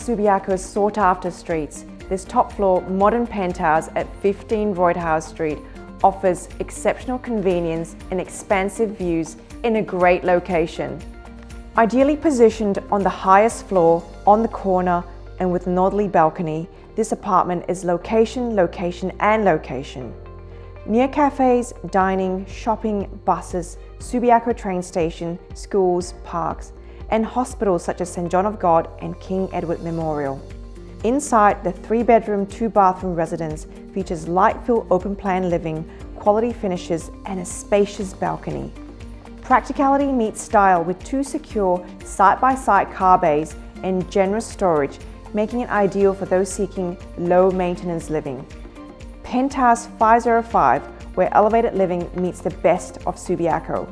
Subiaco's sought-after streets, this top-floor modern penthouse at 15 Roydhouse Street offers exceptional convenience and expansive views in a great location. Ideally positioned on the highest floor, on the corner, and with a northerly balcony, this apartment is location, location, and location. Near cafes, dining, shopping, buses, Subiaco train station, schools, parks, and hospitals such as St John of God and King Edward Memorial. Inside, the 3-bedroom, 2-bathroom residence features light-fill open-plan living, quality finishes, and a spacious balcony. Practicality meets style with 2 secure side-by-side car bays and generous storage, making it ideal for those seeking low-maintenance living. Penthouse 505, where elevated living meets the best of Subiaco.